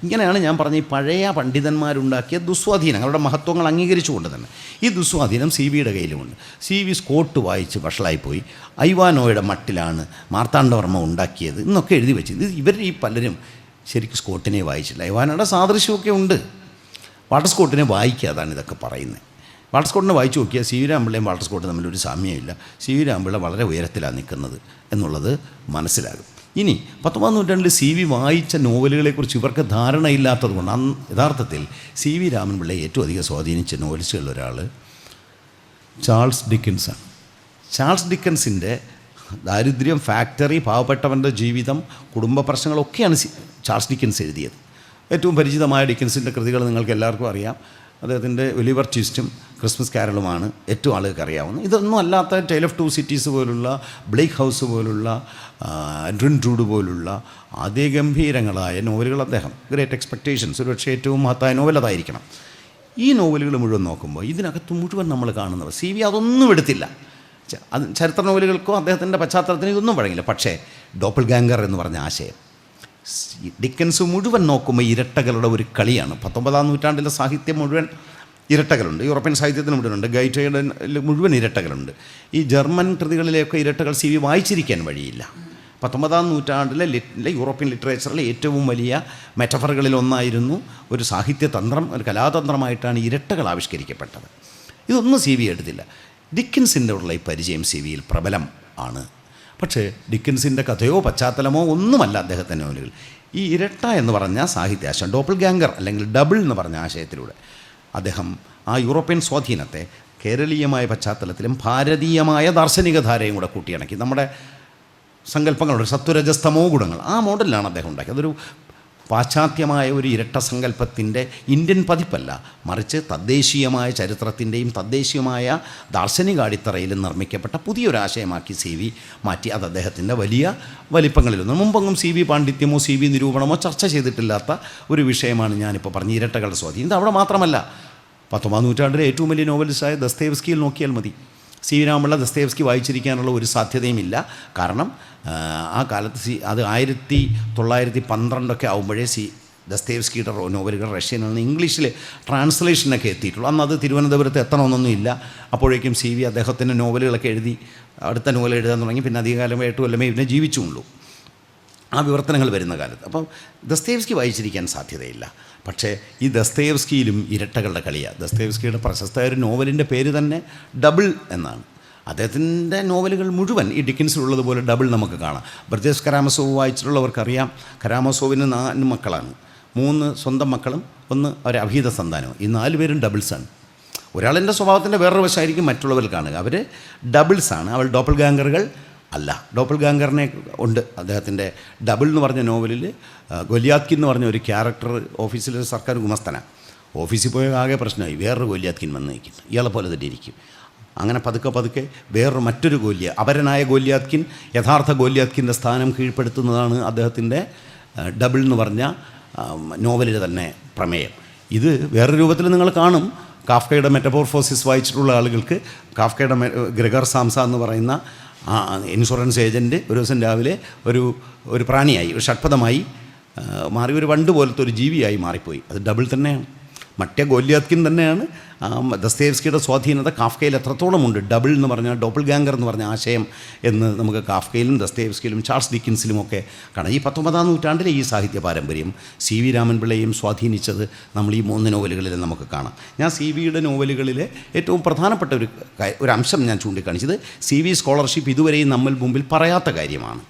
ഇങ്ങനെയാണ് ഞാൻ പറഞ്ഞ ഈ പഴയ പണ്ഡിതന്മാരുണ്ടാക്കിയ ദുസ്വാധീനം, അവരുടെ മഹത്വങ്ങൾ അംഗീകരിച്ചുകൊണ്ട് തന്നെ ഈ ദുസ്വാധീനം സി വിയുടെ കയ്യിലുമുണ്ട്. സി വി സ്കോട്ട് വായിച്ച് വഷളായിപ്പോയി, ഐവാനോയുടെ മട്ടിലാണ് മാർത്താണ്ഡവർമ്മ ഉണ്ടാക്കിയത് എന്നൊക്കെ എഴുതി വെച്ചത്. ഇവർ ഈ പലരും ശരിക്കും സ്കോട്ടിനെ വായിച്ചില്ല. ഐവാനോയുടെ സാദൃശ്യമൊക്കെ ഉണ്ട്, വാട്ടർ സ്കോട്ടിനെ വായിക്കാതാണ് ഇതൊക്കെ പറയുന്നത്. വാട്ടർ സ്കോട്ടിനെ വായിച്ചു നോക്കിയാൽ സി വി രാമപിള്ളയും വാട്ടർ സ്കോട്ടും തമ്മിലൊരു സാമ്യമില്ല. സി വി രാമപിള്ള വളരെ ഉയരത്തിലാണ് നിൽക്കുന്നത് എന്നുള്ളത് മനസ്സിലാകും. ഇനി 19-ാം നൂറ്റാണ്ടിൽ സി വി വായിച്ച നോവലുകളെക്കുറിച്ച് ഇവർക്ക് ധാരണയില്ലാത്തത് കൊണ്ട് യഥാർത്ഥത്തിൽ സി വി രാമൻപിള്ളയെ ഏറ്റവും അധികം സ്വാധീനിച്ച നോവലിസ്റ്റുകളിലൊരാൾ ചാൾസ് ഡിക്കൻസാണ്. ചാൾസ് ഡിക്കൻസിൻ്റെ ദാരിദ്ര്യം, ഫാക്ടറി, പാവപ്പെട്ടവൻ്റെ ജീവിതം, കുടുംബ പ്രശ്നങ്ങളൊക്കെയാണ് ചാൾസ് ഡിക്കൻസ് എഴുതിയത്. ഏറ്റവും പരിചിതമായ ഡിക്കൻസിൻ്റെ കൃതികൾ നിങ്ങൾക്ക് എല്ലാവർക്കും അറിയാം. അദ്ദേഹത്തിൻ്റെ ഒലിവർ ട്വിസ്റ്റും ക്രിസ്മസ് കാരളുമാണ് ഏറ്റവും ആളുകൾക്ക് അറിയാവുന്നത്. ഇതൊന്നും അല്ലാത്ത ടെയിൽ ഓഫ് ടു സിറ്റീസ് പോലുള്ള, ബ്ലേക്ക് ഹൗസ് പോലുള്ള, ഡ്രിൻ ട്രൂഡ് പോലുള്ള അതിഗംഭീരങ്ങളായ നോവലുകൾ അദ്ദേഹം, ഗ്രേറ്റ് എക്സ്പെക്റ്റേഷൻസ് ഒരുപക്ഷെ ഏറ്റവും മഹത്തായ നോവൽ അതായിരിക്കണം. ഈ നോവലുകൾ മുഴുവൻ നോക്കുമ്പോൾ ഇതിനകത്ത് മുഴുവൻ നമ്മൾ കാണുന്നത് സി വി അതൊന്നും എടുത്തില്ല. അത് ചരിത്ര നോവലുകൾക്കോ അദ്ദേഹത്തിൻ്റെ പശ്ചാത്തലത്തിന് ഇതൊന്നും വഴങ്ങില്ല. പക്ഷേ ഡോപ്പിൾ ഗാംഗർ എന്ന് പറഞ്ഞ ആശയം ഡിക്കൻസ് മുഴുവൻ നോക്കുമ്പോൾ ഇരട്ടകളുടെ ഒരു കളിയാണ്. 19-ാം നൂറ്റാണ്ടിലെ സാഹിത്യം മുഴുവൻ ഇരട്ടകളുണ്ട്, യൂറോപ്യൻ സാഹിത്യത്തിന് മുഴുവനുണ്ട്, ഗൈറ്റയുടെ മുഴുവൻ ഇരട്ടകളുണ്ട്. ഈ ജർമ്മൻ കൃതികളിലെയൊക്കെ ഇരട്ടകൾ സി വി വായിച്ചിരിക്കാൻ വഴിയില്ല. 19-ാം നൂറ്റാണ്ടിലെ യൂറോപ്യൻ ലിറ്ററേച്ചറിലെ ഏറ്റവും വലിയ മെറ്റഫറുകളിലൊന്നായിരുന്നു ഒരു സാഹിത്യതന്ത്രം, ഒരു കലാതന്ത്രമായിട്ടാണ് ഇരട്ടകൾ ആവിഷ്കരിക്കപ്പെട്ടത്. ഇതൊന്നും സി വി എടുത്തില്ല. ഡിക്കൻസിൻ്റെ ഉള്ള ഈ പരിചയം സി വിയിൽ പ്രബലം ആണ്. പക്ഷേ ഡിക്കൻസിൻ്റെ കഥയോ പശ്ചാത്തലമോ ഒന്നുമല്ല അദ്ദേഹത്തിൻ്റെ നോവലുകൾ. ഈ ഇരട്ട എന്ന് പറഞ്ഞ സാഹിത്യാശയം, ഡോപ്പിൾ ഗാംഗർ അല്ലെങ്കിൽ ഡബിൾ എന്ന് പറഞ്ഞ ആശയത്തിലൂടെ അദ്ദേഹം ആ യൂറോപ്യൻ സ്വാധീനത്തെ കേരളീയമായ പശ്ചാത്തലത്തിലും ഭാരതീയമായ ദാർശനികധാരയും കൂടെ കൂട്ടിയിണക്കി. നമ്മുടെ സങ്കല്പങ്ങളുടെ സത്വരജസ്തമോ ഗുണങ്ങൾ ആ മോഡലിലാണ് അദ്ദേഹം ഉണ്ടാക്കിയത്. അതൊരു പാശ്ചാത്യമായ ഒരു ഇരട്ട സങ്കല്പത്തിൻ്റെ ഇന്ത്യൻ പതിപ്പല്ല, മറിച്ച് തദ്ദേശീയമായ ചരിത്രത്തിൻ്റെയും തദ്ദേശീയമായ ദാർശനിക അടിത്തറയിലും നിർമ്മിക്കപ്പെട്ട പുതിയൊരാശയമാക്കി സി വി മാറ്റി. അത് അദ്ദേഹത്തിൻ്റെ വലിയ വലിപ്പങ്ങളിലൊന്നും മുമ്പെങ്ങും സി വി പാണ്ഡിത്യമോ സി വി നിരൂപണമോ ചർച്ച ചെയ്തിട്ടില്ലാത്ത ഒരു വിഷയമാണ് ഞാനിപ്പോൾ പറഞ്ഞ ഇരട്ടകളുടെ സ്വാധീനം. ഇത് അവിടെ മാത്രമല്ല, 19-ാം നൂറ്റാണ്ടിലെ ഏറ്റവും വലിയ നോവലിസ്റ്റായ ദസ്തയേവ്സ്കിയിൽ നോക്കിയാൽ മതി. സി വി രാമപിള്ള ദസ്തയേവ്സ്കി വായിച്ചിരിക്കാനുള്ള ഒരു സാധ്യതയുമില്ല. കാരണം ആ കാലത്ത് അത് 1912 ആകുമ്പോഴേ ദസ്തയേവ്സ്കിയുടെ നോവലുകൾ റഷ്യയിൽ നിന്ന് ഇംഗ്ലീഷിൽ ട്രാൻസ്ലേഷനൊക്കെ എത്തിയിട്ടുള്ളൂ. അന്ന് അത് തിരുവനന്തപുരത്ത് എത്തണമെന്നൊന്നും ഇല്ല. അപ്പോഴേക്കും സി വി അദ്ദേഹത്തിൻ്റെ നോവലുകളൊക്കെ എഴുതി അടുത്ത നോവൽ എഴുതാൻ തുടങ്ങി. പിന്നെ അധികകാലം 8 കൊല്ലമേ ഇതിനെ ജീവിച്ചുള്ളൂ ആ വിവർത്തനങ്ങൾ വരുന്ന കാലത്ത്. അപ്പം ദസ്തയേവ്സ്കി വായിച്ചിരിക്കാൻ സാധ്യതയില്ല. പക്ഷേ ഈ ദസ്തയേവ്സ്കിയിലും ഇരട്ടകളുടെ കളിയാണ്. ദസ്തയേവ്സ്കിയുടെ പ്രശസ്തമായ ഒരു നോവലിൻ്റെ പേര് തന്നെ ഡബിൾ എന്നാണ്. അദ്ദേഹത്തിൻ്റെ നോവലുകൾ മുഴുവൻ ഈ ഡിക്കൻസിലുള്ളതുപോലെ ഡബിൾ നമുക്ക് കാണാം. ബ്രജേഷ് കരാമസോവ് വായിച്ചിട്ടുള്ളവർക്കറിയാം, കരാമസോവിന് 4 മക്കളാണ്. 3 സ്വന്തം മക്കളും 1 ഒരു അഭീത സന്താനവും. ഈ 4 പേരും ഡബിൾസാണ്. ഒരാളിൻ്റെ സ്വഭാവത്തിൻ്റെ വേറൊരു വശമായിരിക്കും മറ്റുള്ളവർ കാണുക. അവർ ഡബിൾസാണ്, അവൾ ഡോപ്പിൾ ഗാംഗറുകൾ അല്ല. ഡോപ്പിൾ ഗാംഗറിനെ ഉണ്ട് അദ്ദേഹത്തിൻ്റെ ഡബിൾ എന്ന് പറഞ്ഞ നോവലിൽ. ഗൊലിയാത്കിൻ എന്ന് പറഞ്ഞ ഒരു ക്യാരക്ടർ ഓഫീസിലൊരു സർക്കാർ ഗുമസ്തനാണ്. ഓഫീസിൽ പോയ ആകെ പ്രശ്നമായി, വേറൊരു ഗൊലിയാത്കിൻ വന്ന് നിൽക്കും, ഇയാളെ പോലെ തന്നെ ഇരിക്കും. അങ്ങനെ പതുക്കെ വേറൊരു മറ്റൊരു അപരനായ ഗോലിയാത്കിൻ യഥാർത്ഥ ഗോലിയാത്കിൻ്റെ സ്ഥാനം കീഴ്പ്പെടുത്തുന്നതാണ് അദ്ദേഹത്തിൻ്റെ ഡബിൾ എന്ന് പറഞ്ഞ നോവലിൽ തന്നെ പ്രമേയം. ഇത് വേറൊരു രൂപത്തിൽ നിങ്ങൾ കാണും. കാഫ്കയുടെ മെറ്റമോർഫോസിസ് വായിച്ചിട്ടുള്ള ആളുകൾക്ക് കാഫ്കയുടെ ഗ്രെഗർ സാംസ എന്ന് പറയുന്ന ഇൻഷുറൻസ് ഏജൻറ്റ് ഒരു ദിവസം രാവിലെ ഒരു പ്രാണിയായി, ഒരു ഷഡ്പഥമായി മാറി, ഒരു വണ്ട് പോലത്തെ ഒരു ജീവിയായി മാറിപ്പോയി. അത് ഡബിൾ തന്നെയാണ്, മറ്റേ ഗോലിയാത്കിൻ തന്നെയാണ്. ദസ്തയേവ്സ്കിയുടെ സ്വാധീനത കാഫ്കയിൽ എത്രത്തോളമുണ്ട്. ഡബിൾ എന്ന് പറഞ്ഞാൽ ഡോപ്പിൾ ഗാംഗർ എന്ന് പറഞ്ഞ ആശയം എന്ന് നമുക്ക് കാഫ്കയിലും ദസ്തയേവ്സ്കിയിലും ചാൾസ് ഡിക്കിൻസിലുമൊക്കെ കാണാം. ഈ 19-ാം നൂറ്റാണ്ടിലെ ഈ സാഹിത്യ പാരമ്പര്യം സി വി രാമൻപിള്ളയും സ്വാധീനിച്ചത് നമ്മൾ ഈ 3 നോവലുകളിൽ നമുക്ക് കാണാം. ഞാൻ സി വിയുടെ നോവലുകളിലെ ഏറ്റവും പ്രധാനപ്പെട്ട ഒരു അംശം ഞാൻ ചൂണ്ടിക്കാണിച്ചത് സി വി സ്കോളർഷിപ്പ് ഇതുവരെയും നമ്മൾ മുമ്പിൽ പറയാത്ത കാര്യമാണ്.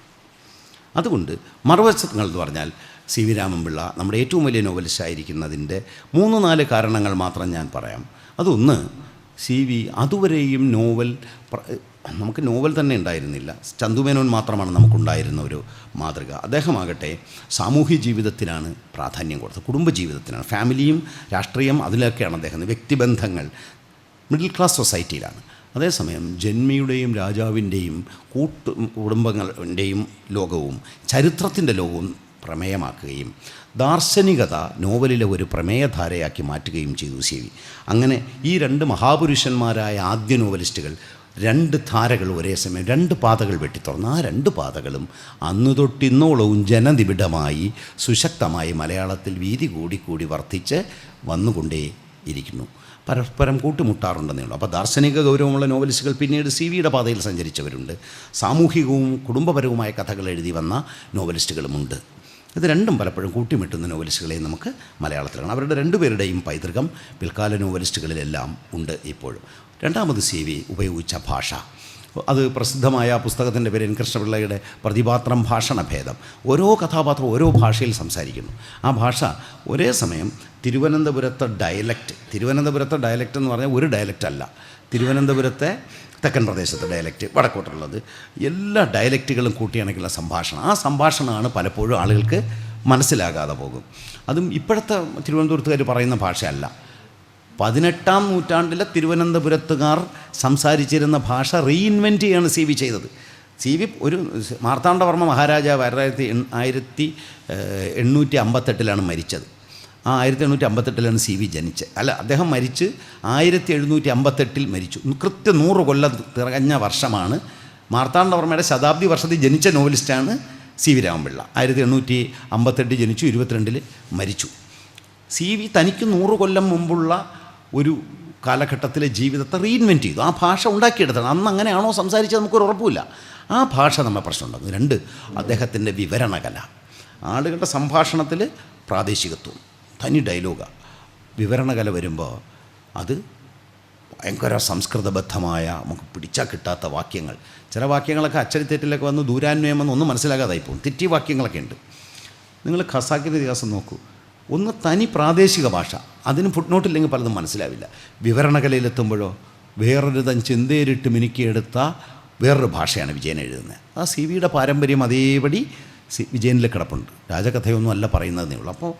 അതുകൊണ്ട് മറുവശങ്ങൾ എന്ന് പറഞ്ഞാൽ സി വി രാമൻപിള്ള നമ്മുടെ ഏറ്റവും വലിയ നോവലിസ്റ്റായിരിക്കുന്നതിൻ്റെ 3-4 കാരണങ്ങൾ മാത്രം ഞാൻ പറയാം. അതൊന്ന്, സി വി അതുവരെയും നമുക്ക് നോവൽ തന്നെ ഉണ്ടായിരുന്നില്ല. ചന്തുമേനോൻ മാത്രമാണ് നമുക്കുണ്ടായിരുന്ന ഒരു മാതൃക. അദ്ദേഹമാകട്ടെ സാമൂഹ്യ ജീവിതത്തിനാണ് പ്രാധാന്യം കൊടുത്തത്, കുടുംബജീവിതത്തിനാണ്. ഫാമിലിയും രാഷ്ട്രീയം അതിലൊക്കെയാണ് അദ്ദേഹം. വ്യക്തിബന്ധങ്ങൾ മിഡിൽ ക്ലാസ് സൊസൈറ്റിയിലാണ്. അതേസമയം ജന്മിയുടെയും രാജാവിൻ്റെയും കുടുംബങ്ങളുടെയും ലോകവും ചരിത്രത്തിൻ്റെ ലോകവും പ്രമേയമാക്കുകയും ദാർശനികത നോവലിലെ ഒരു പ്രമേയധാരയാക്കി മാറ്റുകയും ചെയ്തു സി വി. അങ്ങനെ ഈ 2 മഹാപുരുഷന്മാരായ ആദ്യ നോവലിസ്റ്റുകൾ രണ്ട് ധാരകൾ ഒരേ സമയം രണ്ട് പാതകൾ വെട്ടിത്തുറന്നു. ആ രണ്ട് പാതകളും അന്നു തൊട്ടിന്നോളവും ജനനിബിഡമായി സുശക്തമായി മലയാളത്തിൽ വീതി കൂടി വർദ്ധിച്ച് വന്നുകൊണ്ടേ ഇരിക്കുന്നു. പരസ്പരം കൂട്ടിമുട്ടാറുണ്ടെന്നേ ഉള്ളൂ. അപ്പോൾ ദാർശനിക ഗൗരവമുള്ള നോവലിസ്റ്റുകൾ പിന്നീട് CV-യുടെ പാതയിൽ സഞ്ചരിച്ചവരുണ്ട്. സാമൂഹികവും കുടുംബപരവുമായ കഥകൾ എഴുതി വന്ന നോവലിസ്റ്റുകളുമുണ്ട്. ഇത് രണ്ടും പലപ്പോഴും കൂട്ടിമുട്ടുന്ന നോവലിസ്റ്റുകളെയും നമുക്ക് മലയാളത്തിലാണ്. അവരുടെ രണ്ടുപേരുടെയും പൈതൃകം പിൽക്കാല നോവലിസ്റ്റുകളിലെല്ലാം ഉണ്ട് ഇപ്പോഴും. രണ്ടാമത് CV ഉപയോഗിച്ച ഭാഷ, അത് പ്രസിദ്ധമായ പുസ്തകത്തിൻ്റെ പേര് കൃഷ്ണപിള്ളയുടെ പ്രതിപാത്രം ഭാഷണഭേദം. ഓരോ കഥാപാത്രം ഓരോ ഭാഷയിൽ സംസാരിക്കുന്നു. ആ ഭാഷ ഒരേ സമയം തിരുവനന്തപുരത്തെ ഡയലക്റ്റ് എന്ന് പറഞ്ഞാൽ ഒരു ഡയലക്റ്റ് അല്ല, തിരുവനന്തപുരത്തെ തെക്കൻ പ്രദേശത്തെ ഡയലക്റ്റ്, വടക്കോട്ടുള്ളത്, എല്ലാ ഡയലക്റ്റുകളും കൂട്ടിയിണക്കിയുള്ള സംഭാഷണം. ആ സംഭാഷണമാണ് പലപ്പോഴും ആളുകൾക്ക് മനസ്സിലാകാതെ പോകും. അതും ഇപ്പോഴത്തെ തിരുവനന്തപുരത്തുകാർ പറയുന്ന ഭാഷയല്ല. 18-ാം നൂറ്റാണ്ടിലെ തിരുവനന്തപുരത്തുകാർ സംസാരിച്ചിരുന്ന ഭാഷ റീഇൻവെൻറ്റ് ചെയ്യാണ് CV ചെയ്തത്. CV ഒരു മാർത്താണ്ഡവർമ്മ മഹാരാജാവ് 1858 മരിച്ചത്. ആ 1858 CV ജനിച്ചത്. അദ്ദേഹം മരിച്ച് 1758 മരിച്ചു. കൃത്യം 100 കൊല്ലം തികഞ്ഞ വർഷമാണ്. മാർത്താണ്ഡവർമ്മയുടെ ശതാബ്ദി വർഷത്തിൽ ജനിച്ച നോവലിസ്റ്റാണ് CV രാമൻപിള്ള. 1858 ജനിച്ചു, 22 മരിച്ചു. CV തനിക്ക് 100 കൊല്ലം മുമ്പുള്ള ഒരു കാലഘട്ടത്തിലെ ജീവിതത്തെ റീഇൻവെൻറ്റ് ചെയ്തു. ആ ഭാഷ ഉണ്ടാക്കിയെടുത്തതാണ്. അന്ന് അങ്ങനെയാണോ സംസാരിച്ചത് നമുക്കൊരു ഉറപ്പില്ല. ആ ഭാഷ നമ്മൾ പ്രശ്നമുണ്ടാകുന്നു. 2, അദ്ദേഹത്തിൻ്റെ വിവരണകല. ആളുകളുടെ സംഭാഷണത്തിൽ പ്രാദേശികത്വം, തനി ഡയലോഗാണ്. വിവരണകല വരുമ്പോൾ അത് ഭയങ്കര സംസ്കൃതബദ്ധമായ നമുക്ക് പിടിച്ചാൽ കിട്ടാത്ത വാക്യങ്ങൾ. ചില വാക്യങ്ങളൊക്കെ അച്ചടിത്തേറ്റിലൊക്കെ വന്ന് ദൂരാന്വയമെന്ന് ഒന്നും മനസ്സിലാകാതായി പോകും. തെറ്റിയ വാക്യങ്ങളൊക്കെ ഉണ്ട്. നിങ്ങൾ ഖസാക്കിൻ്റെ ഇതിഹാസം നോക്കൂ. ഒന്ന് തനി പ്രാദേശിക ഭാഷ, അതിന് ഫുട്നോട്ടില്ലെങ്കിൽ പലതും മനസ്സിലാവില്ല. വിവരണകലയിലെത്തുമ്പോഴോ വേറൊരു തൻ ചിന്തേരിട്ട് മിനുക്കിയെടുത്ത വേറൊരു ഭാഷയാണ് വിജയൻ എഴുതുന്നത്. ആ CV-യുടെ പാരമ്പര്യം അതേപടി വിജയനിൽ കിടപ്പുണ്ട്. രാജകഥയൊന്നും അല്ല പറയുന്നതേ ഉള്ളൂ. അപ്പോൾ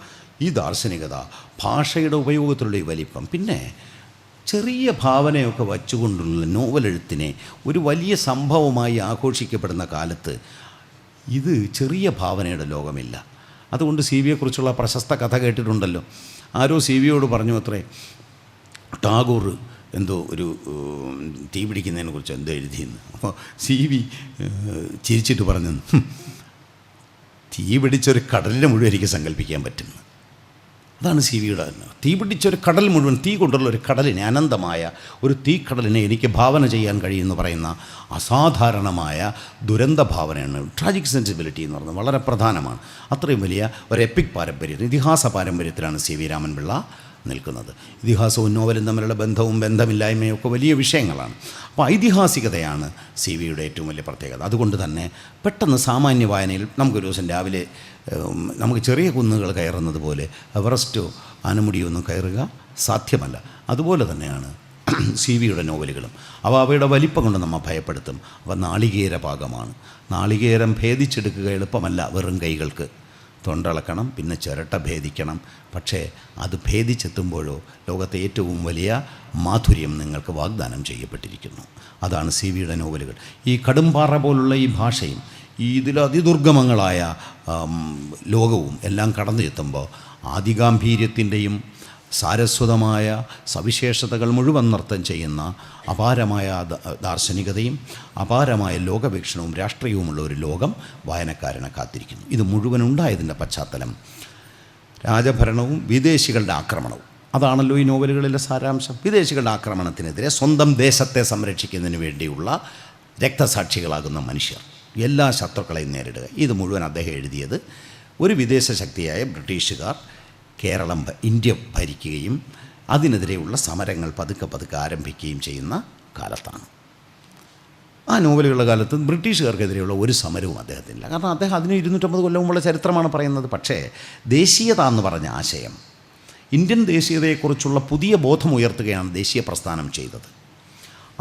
ഈ ദാർശനികത, ഭാഷയുടെ ഉപയോഗത്തിലുള്ള ഈ വലിപ്പം, പിന്നെ ചെറിയ ഭാവനയൊക്കെ വച്ചുകൊണ്ടുള്ള നോവലെഴുത്തിനെ ഒരു വലിയ സംഭവമായി ആഘോഷിക്കപ്പെടുന്ന കാലത്ത് ഇത് ചെറിയ ഭാവനയുടെ ലോകമില്ല. അതുകൊണ്ട് CV-യെക്കുറിച്ചുള്ള പ്രശസ്ത കഥ കേട്ടിട്ടുണ്ടല്ലോ. ആരോ CV-യോട് പറഞ്ഞു അത്രേ, ടാഗോർ എന്തോ ഒരു തീ പിടിക്കുന്നതിനെക്കുറിച്ച് എന്തോ എഴുതിയെന്ന്. അപ്പോൾ CV ചിരിച്ചിട്ട് പറഞ്ഞു, തീ പിടിച്ചൊരു കടലിനെ മുഴുവൻ എനിക്ക് സങ്കല്പിക്കാൻ പറ്റുന്നു. അതാണ് CV-യുടെ. തീ പിടിച്ചൊരു കടൽ മുഴുവൻ, തീ കൊണ്ടുള്ള ഒരു കടലിനെ, അനന്തമായ ഒരു തീക്കടലിനെ എനിക്ക് ഭാവന ചെയ്യാൻ കഴിയുമെന്ന് പറയുന്ന അസാധാരണമായ ദുരന്ത ഭാവനയാണ് ട്രാജിക് സെൻസിബിലിറ്റി എന്ന് പറയുന്നത്. വളരെ പ്രധാനമാണ്. അത്രയും വലിയ ഒരു എപ്പിക് പാരമ്പര്യം, ഇതിഹാസ പാരമ്പര്യത്തിലാണ് CV രാമൻപിള്ള നിൽക്കുന്നത്. ഇതിഹാസവും നോവലും തമ്മിലുള്ള ബന്ധവും ബന്ധമില്ലായ്മയും ഒക്കെ വലിയ വിഷയങ്ങളാണ്. അപ്പോൾ ഐതിഹാസികതയാണ് CV-യുടെ ഏറ്റവും വലിയ പ്രത്യേകത. അതുകൊണ്ട് തന്നെ പെട്ടെന്ന് സാമാന്യ വായനയിൽ നമുക്കൊരു ദിവസം രാവിലെ നമുക്ക് ചെറിയ കുന്നുകൾ കയറുന്നത് പോലെ എവറസ്റ്റോ ആനമുടിയോ ഒന്നും കയറുക സാധ്യമല്ല. അതുപോലെ തന്നെയാണ് CV-യുടെ നോവലുകളും. അവയുടെ വലിപ്പം കൊണ്ട് നമ്മെ ഭയപ്പെടുത്തും. അവ നാളികേര പാകമാണ്. നാളികേരം ഭേദിച്ചെടുക്കുക എളുപ്പമല്ല വെറും കൈകൾക്ക്. തൊണ്ടളക്കണം, പിന്നെ ചിരട്ട ഭേദിക്കണം. പക്ഷേ അത് ഭേദിച്ചെത്തുമ്പോഴോ ലോകത്തെ ഏറ്റവും വലിയ മാധുര്യം നിങ്ങൾക്ക് വാഗ്ദാനം ചെയ്യപ്പെട്ടിരിക്കുന്നു. അതാണ് CV-യുടെ നോവലുകൾ. ഈ കടുംപാറ പോലുള്ള ഈ ഭാഷയും ഇതിലതിദുർഗമങ്ങളായ ലോകവും എല്ലാം കടന്നു ചെത്തുമ്പോൾ ആദിഗാംഭീര്യത്തിൻ്റെയും സാരസ്വതമായ സവിശേഷതകൾ മുഴുവൻ നൃത്തം ചെയ്യുന്ന അപാരമായ ദാർശനികതയും അപാരമായ ലോകവീക്ഷണവും രാഷ്ട്രീയവുമുള്ള ഒരു ലോകം വായനക്കാരനെ കാത്തിരിക്കുന്നു. ഇത് മുഴുവൻ ഉണ്ടായതിൻ്റെ പശ്ചാത്തലം രാജഭരണവും വിദേശികളുടെ ആക്രമണവും. അതാണല്ലോ ഈ നോവലുകളിലെ സാരാംശം. വിദേശികളുടെ ആക്രമണത്തിനെതിരെ സ്വന്തം ദേശത്തെ സംരക്ഷിക്കുന്നതിന് വേണ്ടിയുള്ള രക്തസാക്ഷികളാകുന്ന മനുഷ്യർ, എല്ലാ ശത്രുക്കളെയും നേരിടുക. ഇത് മുഴുവൻ അദ്ദേഹം എഴുതിയത് ഒരു വിദേശ ശക്തിയായ ബ്രിട്ടീഷുകാർ ഇന്ത്യ ഭരിക്കുകയും അതിനെതിരെയുള്ള സമരങ്ങൾ പതുക്കെ ആരംഭിക്കുകയും ചെയ്യുന്ന കാലത്താണ്. ആ നോവലുകളുടെ കാലത്ത് ബ്രിട്ടീഷുകാർക്കെതിരെയുള്ള ഒരു സമരവും അദ്ദേഹത്തിനില്ല. കാരണം അദ്ദേഹം അതിന് 250 കൊല്ലം മുമ്പുള്ള ചരിത്രമാണ് പറയുന്നത്. പക്ഷേ ദേശീയത എന്ന് പറഞ്ഞ ആശയം, ഇന്ത്യൻ ദേശീയതയെക്കുറിച്ചുള്ള പുതിയ ബോധമുയർത്തുകയാണ് ദേശീയ പ്രസ്ഥാനം ചെയ്തത്.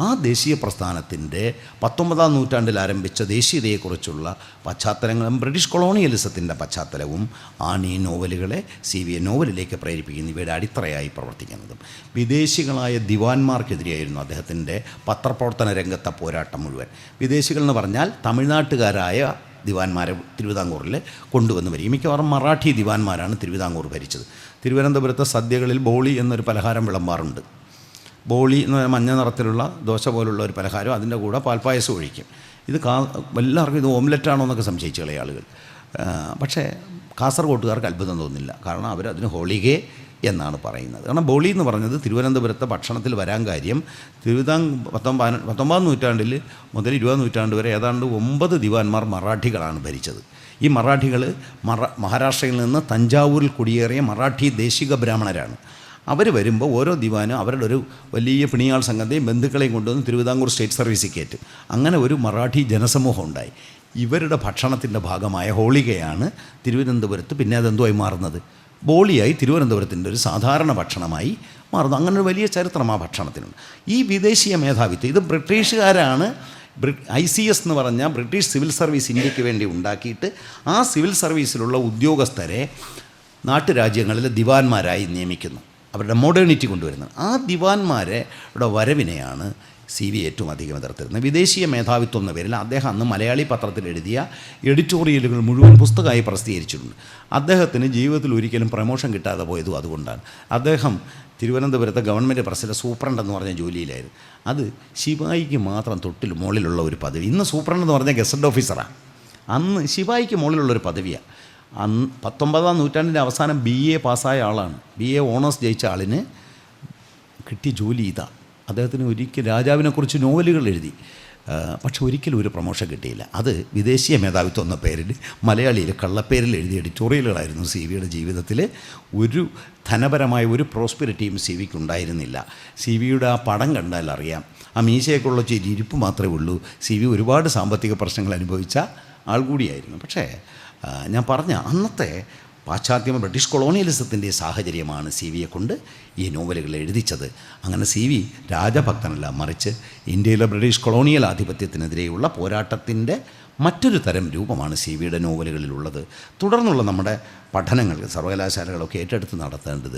ആ ദേശീയ പ്രസ്ഥാനത്തിൻ്റെ 19-ാം നൂറ്റാണ്ടിൽ ആരംഭിച്ച ദേശീയതയെക്കുറിച്ചുള്ള പശ്ചാത്തലങ്ങളും ബ്രിട്ടീഷ് കൊളോണിയലിസത്തിൻ്റെ പശ്ചാത്തലവും ആണ് ഈ നോവലുകളെ CV നോവലിലേക്ക് പ്രേരിപ്പിക്കുന്ന ഇവയുടെ അടിത്തറയായി പ്രവർത്തിക്കുന്നതും. വിദേശികളായ ദിവാന്മാർക്കെതിരെയായിരുന്നു അദ്ദേഹത്തിൻ്റെ പത്രപ്രവർത്തന രംഗത്തെ പോരാട്ടം മുഴുവൻ. വിദേശികൾ എന്ന് പറഞ്ഞാൽ തമിഴ്നാട്ടുകാരായ ദിവാന്മാരെ തിരുവിതാംകൂറിൽ കൊണ്ടുവന്ന് വരിക. മിക്കവാറും മറാഠി ദിവാന്മാരാണ് തിരുവിതാംകൂർ ഭരിച്ചത്. തിരുവനന്തപുരത്തെ സദ്യകളിൽ ബോളി എന്നൊരു പലഹാരം വിളമ്പാറുണ്ട്. ബോളി എന്ന് പറഞ്ഞാൽ മഞ്ഞ നിറത്തിലുള്ള ദോശ പോലുള്ള ഒരു പലഹാരം, അതിൻ്റെ കൂടെ പാൽപ്പായസം ഒഴിക്കും. ഇത് എല്ലാവർക്കും ഇത് ഓംലെറ്റാണോ എന്നൊക്കെ സംശയിച്ചു കളയ ആളുകൾ. പക്ഷേ കാസർഗോട്ടുകാർക്ക് അത്ഭുതം തോന്നില്ല. കാരണം അവരതിന് ഹോളിഗേ എന്നാണ് പറയുന്നത്. കാരണം ബോളി എന്ന് പറഞ്ഞത് തിരുവനന്തപുരത്തെ ഭക്ഷണത്തിൽ വരാൻ കാര്യം 19 നൂറ്റാണ്ടിൽ മുതൽ 20 നൂറ്റാണ്ട് വരെ ഏതാണ്ട് 9 ദിവാൻമാർ മറാഠികളാണ് ഭരിച്ചത്. ഈ മറാഠികൾ മഹാരാഷ്ട്രയിൽ നിന്ന് തഞ്ചാവൂരിൽ കുടിയേറിയ മറാഠി ദേശിക ബ്രാഹ്മണരാണ്. അവർ വരുമ്പോൾ ഓരോ ദിവാനും അവരുടെ ഒരു വലിയ പിണിയാൾ സംഘത്തെയും ബന്ധുക്കളെയും കൊണ്ടുവന്ന് തിരുവിതാംകൂർ സ്റ്റേറ്റ് സർവീസിൽ കയറ്റും. അങ്ങനെ ഒരു മറാഠി ജനസമൂഹം ഉണ്ടായി. ഇവരുടെ ഭക്ഷണത്തിൻ്റെ ഭാഗമായ ഹോളികയാണ് തിരുവനന്തപുരത്ത് പിന്നെ അതെന്തുമായി മാറുന്നത്, ബോളിയായി തിരുവനന്തപുരത്തിൻ്റെ ഒരു സാധാരണ ഭക്ഷണമായി മാറുന്നു. അങ്ങനെ ഒരു വലിയ ചരിത്രം ആ ഭക്ഷണത്തിനുണ്ട്. ഈ വിദേശീയ മേധാവിത്വം ഇത് ബ്രിട്ടീഷുകാരാണ് ICS എന്ന് പറഞ്ഞാൽ ബ്രിട്ടീഷ് സിവിൽ സർവീസ് ഇന്ത്യക്ക് വേണ്ടി ഉണ്ടാക്കിയിട്ട് ആ സിവിൽ സർവീസിലുള്ള ഉദ്യോഗസ്ഥരെ നാട്ടുരാജ്യങ്ങളിലെ ദിവാൻമാരായി നിയമിക്കുന്നു, അവരുടെ മോഡേണിറ്റി കൊണ്ടുവരുന്നത്. ആ ദിവാൻമാരുടെ വരവിനെയാണ് CV ഏറ്റവും അധികം എതിർത്തിരുന്നത്. വിദേശീയ മേധാവിത്വം എന്ന പേരിൽ അദ്ദേഹം അന്ന് മലയാളി പത്രത്തിൽ എഴുതിയ എഡിറ്റോറിയലുകൾ മുഴുവൻ പുസ്തകമായി പ്രസിദ്ധീകരിച്ചിട്ടുണ്ട്. അദ്ദേഹത്തിന് ജീവിതത്തിൽ ഒരിക്കലും പ്രമോഷൻ കിട്ടാതെ പോയതും അതുകൊണ്ടാണ്. അദ്ദേഹം തിരുവനന്തപുരത്തെ ഗവൺമെൻറ് പ്രസ്സിലെ സൂപ്രണ്ട് എന്ന് പറഞ്ഞ ജോലിയിലായിരുന്നു. അത് ശിവായിക്ക് മാത്രം തൊട്ടിൽ മുകളിലുള്ള ഒരു പദവി. ഇന്ന് സൂപ്രണ്ട് എന്ന് പറഞ്ഞാൽ ഗസറ്റ് ഓഫീസറാണ്, അന്ന് ശിവായിക്ക് മുകളിലുള്ളൊരു പദവിയാണ്. അന്ന് 19-ാം നൂറ്റാണ്ടിൻ്റെ അവസാനം BA പാസ്സായ ആളാണ്. BA ഓണേഴ്സ് ജയിച്ച ആളിന് കിട്ടിയ ജോലി ഇതാ. അദ്ദേഹത്തിന് ഒരിക്കൽ രാജാവിനെക്കുറിച്ച് നോവലുകൾ എഴുതി, പക്ഷെ ഒരിക്കലും ഒരു പ്രൊമോഷൻ കിട്ടിയില്ല. അത് വിദേശീയ മേധാവിത്വം എന്ന പേരിൽ മലയാളിയിൽ കള്ളപ്പേരിൽ എഴുതിയ എഡിറ്റോറിയലുകളായിരുന്നു. CVയുടെ ജീവിതത്തിൽ ഒരു ധനപരമായ ഒരു പ്രോസ്പെരിറ്റിയും CVക്ക് ഉണ്ടായിരുന്നില്ല. CVയുടെ ആ പടം കണ്ടാൽ അറിയാം, ആ മീശയൊക്കെയുള്ള ഇരിപ്പ് മാത്രമേ ഉള്ളൂ. CV ഒരുപാട് സാമ്പത്തിക പ്രശ്നങ്ങൾ അനുഭവിച്ച ആൾ കൂടിയായിരുന്നു. പക്ഷേ ഞാൻ പറഞ്ഞ അന്നത്തെ പാശ്ചാത്യ ബ്രിട്ടീഷ് കൊളോണിയലിസത്തിൻ്റെ സാഹചര്യമാണ് CVയെ കൊണ്ട് ഈ നോവലുകൾ എഴുതിച്ചത്. അങ്ങനെ CV രാജഭക്തനല്ല, മറിച്ച് ഇന്ത്യയിലെ ബ്രിട്ടീഷ് കൊളോണിയൽ ആധിപത്യത്തിനെതിരെയുള്ള പോരാട്ടത്തിൻ്റെ മറ്റൊരു തരം രൂപമാണ് CVയുടെ നോവലുകളിലുള്ളത്. തുടർന്നുള്ള നമ്മുടെ പഠനങ്ങൾ സർവകലാശാലകളൊക്കെ ഏറ്റെടുത്ത് നടത്തേണ്ടത്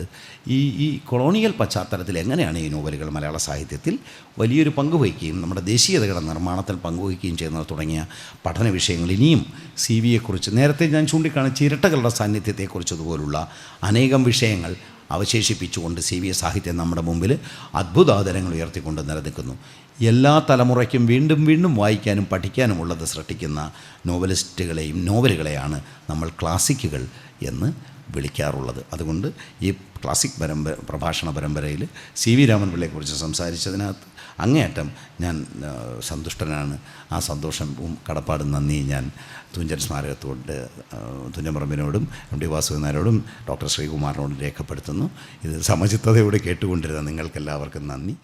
ഈ കൊളോണിയൽ പശ്ചാത്തലത്തിൽ എങ്ങനെയാണ് ഈ നോവലുകൾ മലയാള സാഹിത്യത്തിൽ വലിയൊരു പങ്ക് വഹിക്കുകയും നമ്മുടെ ദേശീയതയുടെ നിർമ്മാണത്തിൽ പങ്കുവഹിക്കുകയും ചെയ്യുന്നത് തുടങ്ങിയ പഠന വിഷയങ്ങൾ ഇനിയും CVയെക്കുറിച്ച് നേരത്തെ ഞാൻ ചൂണ്ടിക്കാണിച്ച ഇരട്ടകളുടെ സാന്നിധ്യത്തെക്കുറിച്ചതുപോലുള്ള അനേകം വിഷയങ്ങൾ അവശേഷിപ്പിച്ചുകൊണ്ട് CV സാഹിത്യം നമ്മുടെ മുമ്പിൽ അത്ഭുതാദരങ്ങൾ ഉയർത്തിക്കൊണ്ട് നിലനിൽക്കുന്നു. എല്ലാ തലമുറയ്ക്കും വീണ്ടും വീണ്ടും വായിക്കാനും പഠിക്കാനുമുള്ളത് സൃഷ്ടിക്കുന്ന നോവലിസ്റ്റുകളെയും നോവലുകളെയാണ് നമ്മൾ ക്ലാസിക്കുകൾ എന്ന് വിളിക്കാറുള്ളത്. അതുകൊണ്ട് ഈ ക്ലാസിക് പ്രഭാഷണ പരമ്പരയിൽ CV രാമൻപിള്ളയെക്കുറിച്ച് സംസാരിച്ചതിനകത്ത് അങ്ങേയറ്റം ഞാൻ സന്തുഷ്ടനാണ്. ആ സന്തോഷവും കടപ്പാടും നന്ദി ഞാൻ തുഞ്ചൻ സ്മാരകത്തോട് തുഞ്ചൻ പറമ്പിനോടും MD വാസുദേവൻ നായരോടും ഡോക്ടർ ശ്രീകുമാറിനോടും രേഖപ്പെടുത്തുന്നു. ഇത് സമചിത്തതയോടെ കേട്ടുകൊണ്ടിരുന്ന നിങ്ങൾക്കെല്ലാവർക്കും നന്ദി.